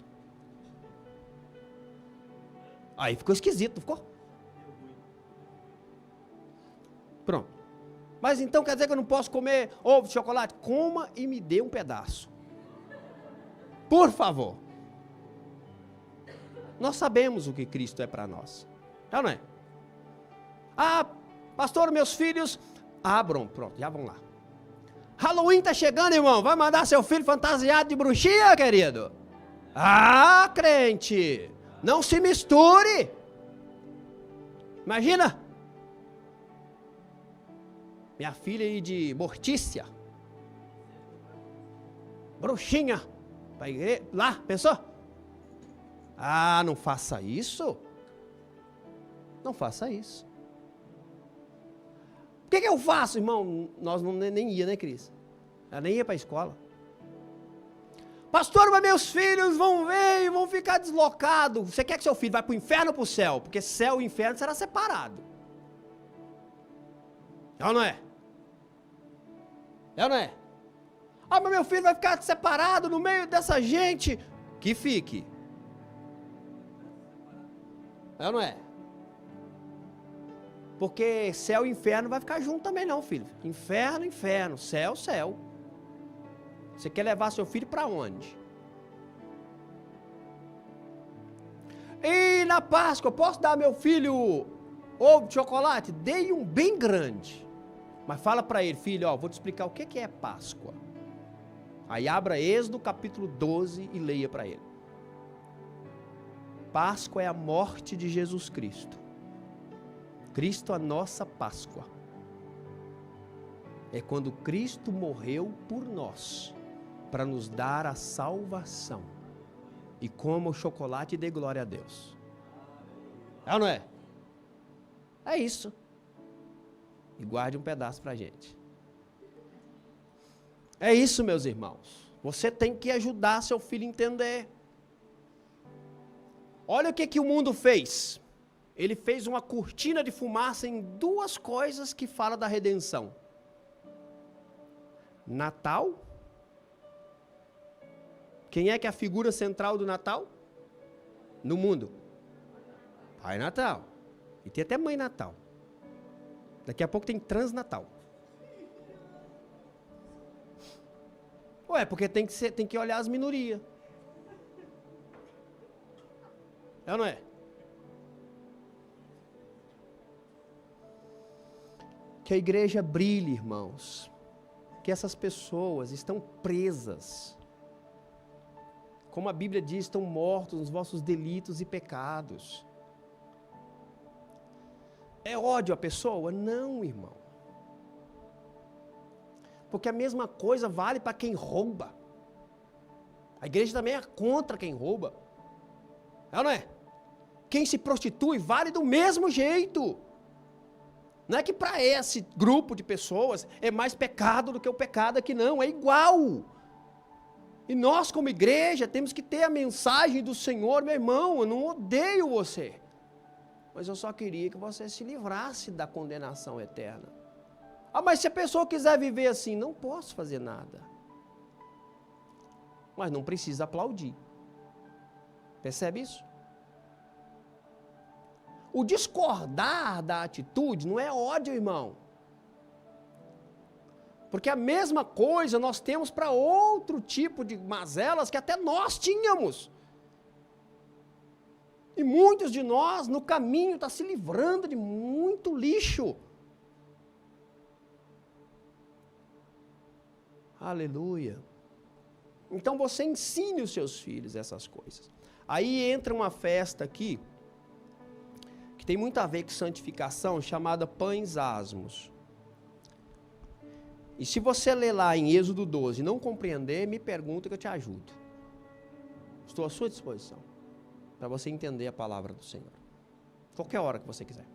Aí ficou esquisito, não ficou? Pronto. Mas então quer dizer que eu não posso comer ovo de chocolate? Coma e me dê um pedaço. Por favor. Nós sabemos o que Cristo é para nós. Já não é? Ah, pastor, meus filhos abram. Pronto, já vão lá. Halloween tá chegando, irmão. Vai mandar seu filho fantasiado de bruxinha, querido? Ah, crente. Não se misture. Imagina. Minha filha aí de Mortícia. Bruxinha. Pra igreja. Lá, pensou? Ah, não faça isso. Não faça isso. O que eu faço, irmão? Nós nem ia, né, Cris? Ela nem ia para a escola. Pastor, mas meus filhos vão ver e vão ficar deslocados. Você quer que seu filho vá para o inferno ou para o céu? Porque céu e inferno será separado. Não é? É ou não é? Ah, mas meu filho vai ficar separado no meio dessa gente. Que fique. É ou não é? Porque céu e inferno vai ficar junto também não, filho. Inferno, inferno. Céu, céu. Você quer levar seu filho para onde? E na Páscoa, posso dar meu filho ovo de chocolate? Dei um bem grande. Mas fala para ele, filho, ó, vou te explicar o que é Páscoa. Aí abra Êxodo capítulo 12 e leia para ele. Páscoa é a morte de Jesus Cristo. Cristo a nossa Páscoa. É quando Cristo morreu por nós, para nos dar a salvação. E coma o chocolate e dê glória a Deus. É ou não é? É isso. E guarde um pedaço para a gente. É isso, meus irmãos. Você tem que ajudar seu filho a entender. Olha o que o mundo fez. Ele fez uma cortina de fumaça em duas coisas que falam da redenção. Natal. Quem é que é a figura central do Natal? No mundo? Pai Natal. E tem até Mãe Natal. Daqui a pouco tem Transnatal. Ué, porque tem que olhar as minorias. É ou não é? Que a igreja brilhe, irmãos. Que essas pessoas estão presas. Como a Bíblia diz, estão mortos nos vossos delitos e pecados. É ódio a pessoa? Não, irmão. Porque a mesma coisa vale para quem rouba. A igreja também é contra quem rouba. É ou não é? Quem se prostitui vale do mesmo jeito. Não é que para esse grupo de pessoas é mais pecado do que o pecado aqui, não. É igual. E nós, como igreja, temos que ter a mensagem do Senhor, meu irmão, eu não odeio você. Mas eu só queria que você se livrasse da condenação eterna. Ah, mas se a pessoa quiser viver assim, não posso fazer nada. Mas não precisa aplaudir. Percebe isso? O discordar da atitude não é ódio, irmão. Porque a mesma coisa nós temos para outro tipo de mazelas que até nós tínhamos. E muitos de nós, no caminho, estão se livrando de muito lixo. Aleluia. Então você ensine os seus filhos essas coisas. Aí entra uma festa aqui, que tem muito a ver com santificação, chamada Pães Asmos. E se você ler lá em Êxodo 12 e não compreender, me pergunta que eu te ajudo. Estou à sua disposição, para você entender a palavra do Senhor. Qualquer hora que você quiser.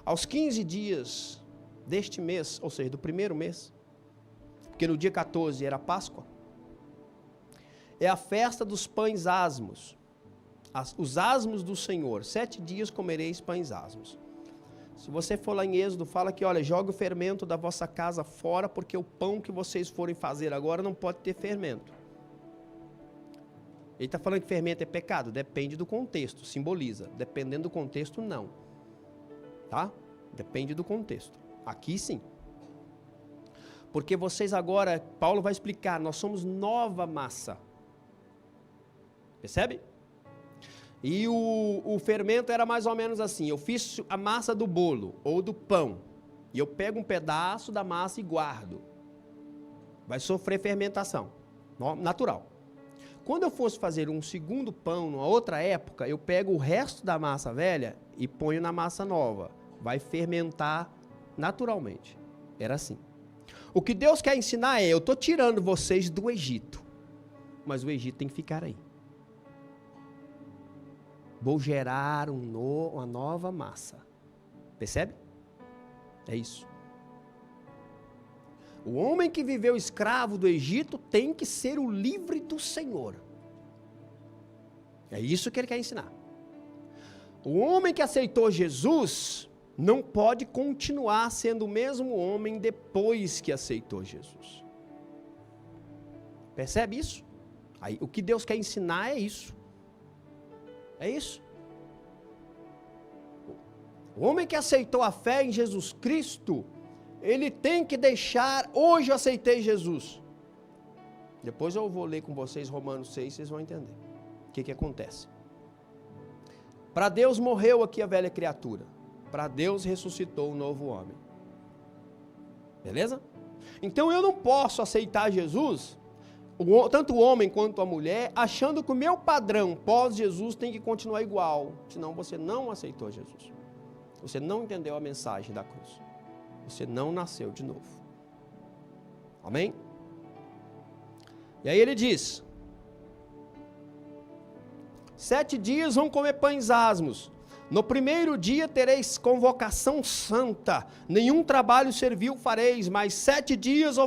Aos 15 dias deste mês, ou seja, do primeiro mês, porque no dia 14 era Páscoa, é a festa dos pães asmos. Os asmos do Senhor, 7 dias comereis pães asmos. Se você for lá em Êxodo, fala que, olha, joga o fermento da vossa casa fora, porque o pão que vocês forem fazer agora não pode ter fermento. Ele está falando que fermento é pecado? Depende do contexto, simboliza. Dependendo do contexto, não. Tá? Depende do contexto. Aqui sim. Porque vocês agora, Paulo vai explicar, nós somos nova massa. Percebe? E o fermento era mais ou menos assim, eu fiz a massa do bolo ou do pão, e eu pego um pedaço da massa e guardo. Vai sofrer fermentação, natural. Quando eu fosse fazer um segundo pão, numa outra época, eu pego o resto da massa velha e ponho na massa nova. Vai fermentar naturalmente. Era assim. O que Deus quer ensinar é, eu estou tirando vocês do Egito, mas o Egito tem que ficar aí. Vou gerar uma nova massa. Percebe? É isso. O homem que viveu escravo do Egito tem que ser o livre do Senhor. É isso que ele quer ensinar. O homem que aceitou Jesus não pode continuar sendo o mesmo homem depois que aceitou Jesus. Percebe isso? Aí, o que Deus quer ensinar é isso. É isso. O homem que aceitou a fé em Jesus Cristo, ele tem que deixar, hoje eu aceitei Jesus. Depois eu vou ler com vocês Romanos 6, vocês vão entender o que acontece. Para Deus morreu aqui a velha criatura. Para Deus ressuscitou o novo homem. Beleza? Então eu não posso aceitar Jesus, tanto o homem quanto a mulher, achando que o meu padrão pós-Jesus tem que continuar igual. Senão você não aceitou Jesus. Você não entendeu a mensagem da cruz. Você não nasceu de novo. Amém? E aí ele diz: 7 dias vão comer pães asmos. No primeiro dia tereis convocação santa. Nenhum trabalho servil fareis, mas 7 dias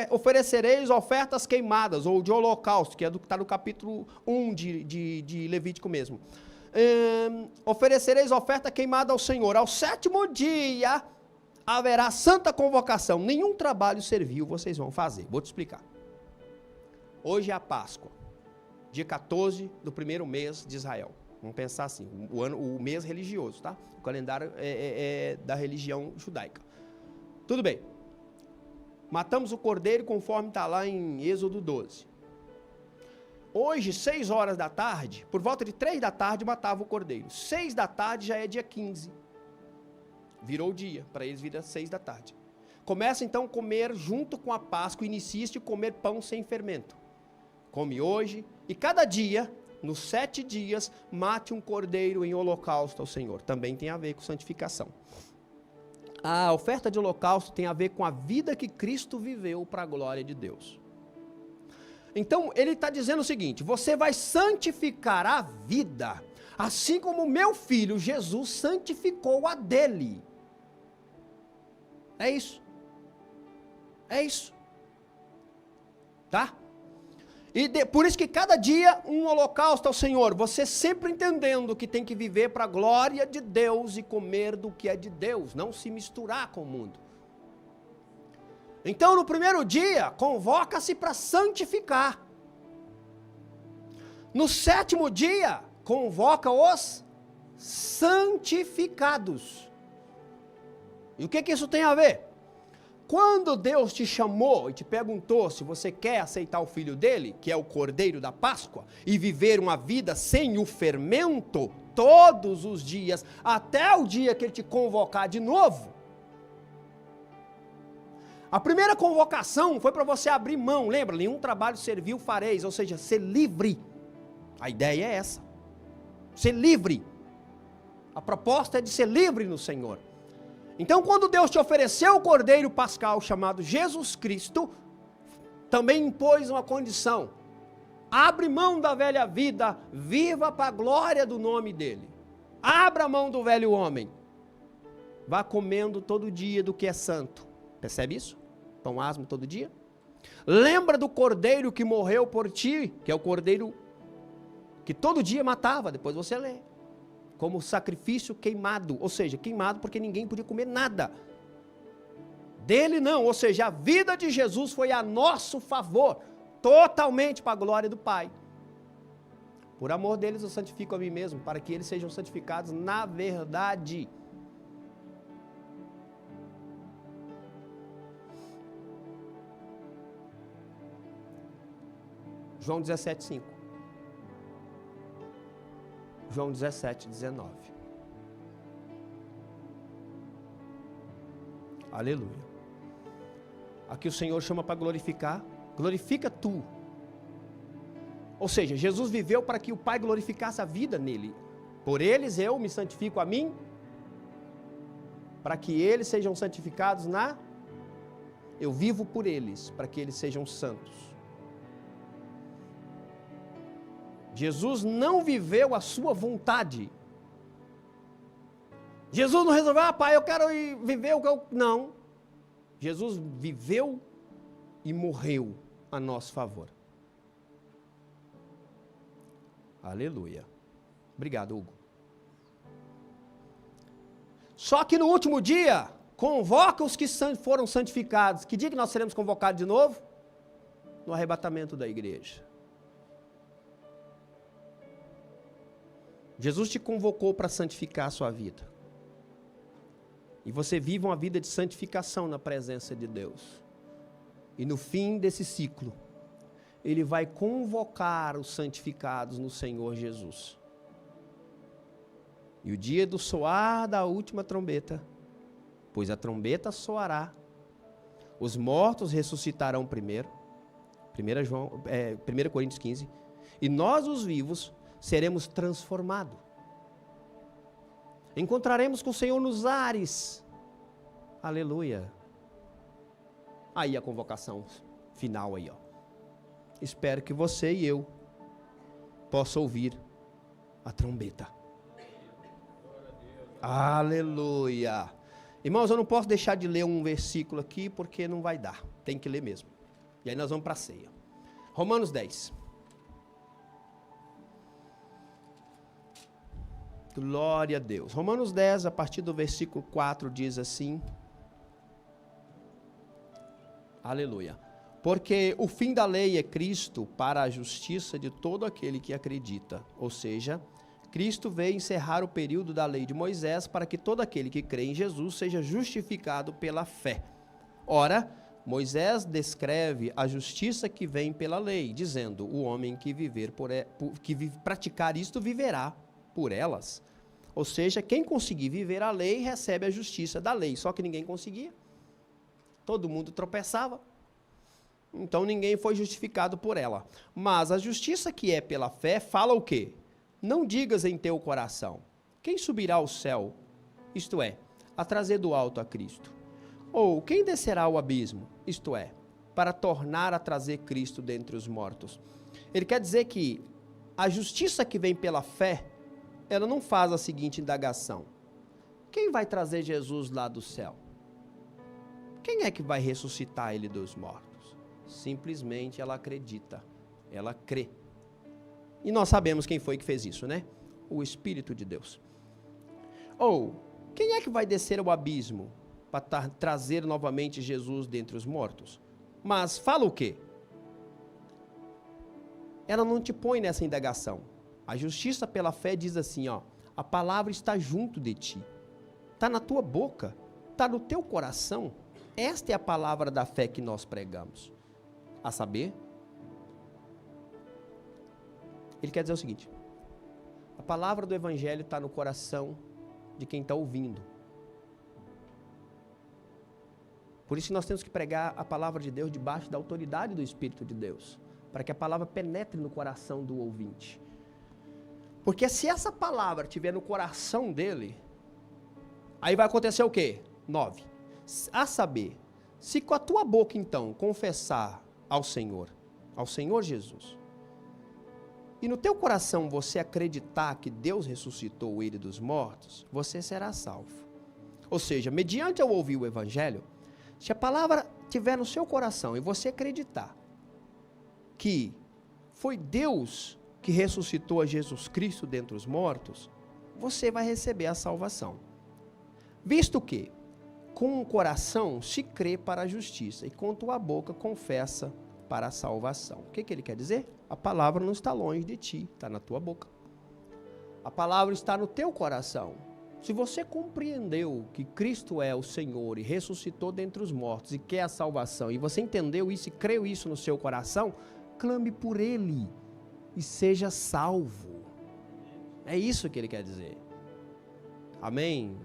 oferecereis ofertas queimadas, ou de holocausto, que está no capítulo 1 de Levítico mesmo. Oferecereis oferta queimada ao Senhor. Ao 7º dia haverá santa convocação. Nenhum trabalho servil vocês vão fazer. Vou te explicar. Hoje é a Páscoa, dia 14 do primeiro mês de Israel. Vamos pensar assim, o mês religioso, tá? O calendário é da religião judaica. Tudo bem. Matamos o cordeiro conforme está lá em Êxodo 12. Hoje, 6 horas da tarde, por volta de 3 da tarde, matava o cordeiro. 6 da tarde já é dia 15. Virou o dia, para eles vira 6 da tarde. Começa então a comer junto com a Páscoa, inicia-se a comer pão sem fermento. Come hoje, e cada dia, nos 7 dias, mate um cordeiro em holocausto ao Senhor. Também tem a ver com santificação. A oferta de holocausto tem a ver com a vida que Cristo viveu para a glória de Deus. Então, ele está dizendo o seguinte: você vai santificar a vida, assim como o meu filho Jesus santificou a dele. É isso. É isso. Tá? E por isso que cada dia um holocausto ao Senhor, você sempre entendendo que tem que viver para a glória de Deus e comer do que é de Deus, não se misturar com o mundo. Então no primeiro dia, convoca-se para santificar. No 7º dia, convoca os santificados. E o que isso tem a ver? Quando Deus te chamou e te perguntou se você quer aceitar o Filho dele, que é o Cordeiro da Páscoa, e viver uma vida sem o fermento, todos os dias, até o dia que ele te convocar de novo, a primeira convocação foi para você abrir mão, lembra? Nenhum trabalho servil fareis, ou seja, ser livre. A ideia é essa, ser livre. A proposta é de ser livre no Senhor. Então, quando Deus te ofereceu o Cordeiro Pascal chamado Jesus Cristo, também impôs uma condição: abre mão da velha vida, viva para a glória do nome dele. Abra mão do velho homem, vá comendo todo dia do que é santo. Percebe isso? Pão asmo todo dia. Lembra do Cordeiro que morreu por ti, que é o Cordeiro que todo dia matava, depois você lê. Como sacrifício queimado, ou seja, queimado porque ninguém podia comer nada. Dele não, ou seja, a vida de Jesus foi a nosso favor, totalmente para a glória do Pai. Por amor deles eu santifico a mim mesmo, para que eles sejam santificados na verdade. João 17:5. João 17:19. Aleluia. Aqui o Senhor chama para glorificar. Glorifica tu. Ou seja, Jesus viveu para que o Pai glorificasse a vida nele. Por eles eu me santifico a mim, para que eles sejam santificados eu vivo por eles, para que eles sejam santos. Jesus não viveu a sua vontade. Jesus não resolveu, pai, eu quero viver o que eu... Não. Jesus viveu e morreu a nosso favor. Aleluia. Obrigado, Hugo. Só que no último dia, convoca os que foram santificados. Que dia que nós seremos convocados de novo? No arrebatamento da igreja. Jesus te convocou para santificar a sua vida. E você vive uma vida de santificação na presença de Deus. E no fim desse ciclo, Ele vai convocar os santificados no Senhor Jesus. E o dia do soar da última trombeta, pois a trombeta soará, os mortos ressuscitarão primeiro, 1 Coríntios 15, e nós os vivos seremos transformados. Encontraremos com o Senhor nos ares. Aleluia. Aí a convocação final aí, ó. Espero que você e eu possam ouvir a trombeta. Aleluia. Irmãos, eu não posso deixar de ler um versículo aqui, porque não vai dar. Tem que ler mesmo. E aí nós vamos para a ceia. Romanos 10. Glória a Deus. Romanos 10, a partir do versículo 4, diz assim. Aleluia. Porque o fim da lei é Cristo para a justiça de todo aquele que acredita. Ou seja, Cristo veio encerrar o período da lei de Moisés para que todo aquele que crê em Jesus seja justificado pela fé. Ora, Moisés descreve a justiça que vem pela lei, dizendo, o homem que praticar isto viverá por elas. Ou seja, quem conseguir viver a lei recebe a justiça da lei, só que ninguém conseguia. Todo mundo tropeçava. Então ninguém foi justificado por ela. Mas a justiça que é pela fé fala o quê? Não digas em teu coração, quem subirá ao céu? Isto é, a trazer do alto a Cristo. Ou quem descerá ao abismo? Isto é, para tornar a trazer Cristo dentre os mortos. Ele quer dizer que a justiça que vem pela fé, ela não faz a seguinte indagação. Quem vai trazer Jesus lá do céu? Quem é que vai ressuscitar ele dos mortos? Simplesmente ela acredita, ela crê. E nós sabemos quem foi que fez isso, né? O Espírito de Deus. Ou, quem é que vai descer ao abismo para trazer novamente Jesus dentre os mortos? Mas fala o quê? Ela não te põe nessa indagação. A justiça pela fé diz assim, ó, a palavra está junto de ti, está na tua boca, está no teu coração. Esta é a palavra da fé que nós pregamos. A saber, ele quer dizer o seguinte, a palavra do evangelho está no coração de quem está ouvindo. Por isso nós temos que pregar a palavra de Deus debaixo da autoridade do Espírito de Deus, para que a palavra penetre no coração do ouvinte. Porque se essa palavra estiver no coração dele, aí vai acontecer o quê? 9. A saber, se com a tua boca então confessar ao Senhor Jesus, e no teu coração você acreditar que Deus ressuscitou ele dos mortos, você será salvo. Ou seja, mediante ao ouvir o evangelho, se a palavra estiver no seu coração e você acreditar que foi Deus que ressuscitou a Jesus Cristo dentre os mortos, você vai receber a salvação. Visto que, com o coração se crê para a justiça e com tua boca confessa para a salvação. O que ele quer dizer? A palavra não está longe de ti, está na tua boca. A palavra está no teu coração. Se você compreendeu que Cristo é o Senhor e ressuscitou dentre os mortos e quer a salvação, e você entendeu isso e creu isso no seu coração, clame por Ele e seja salvo. É isso que ele quer dizer. Amém?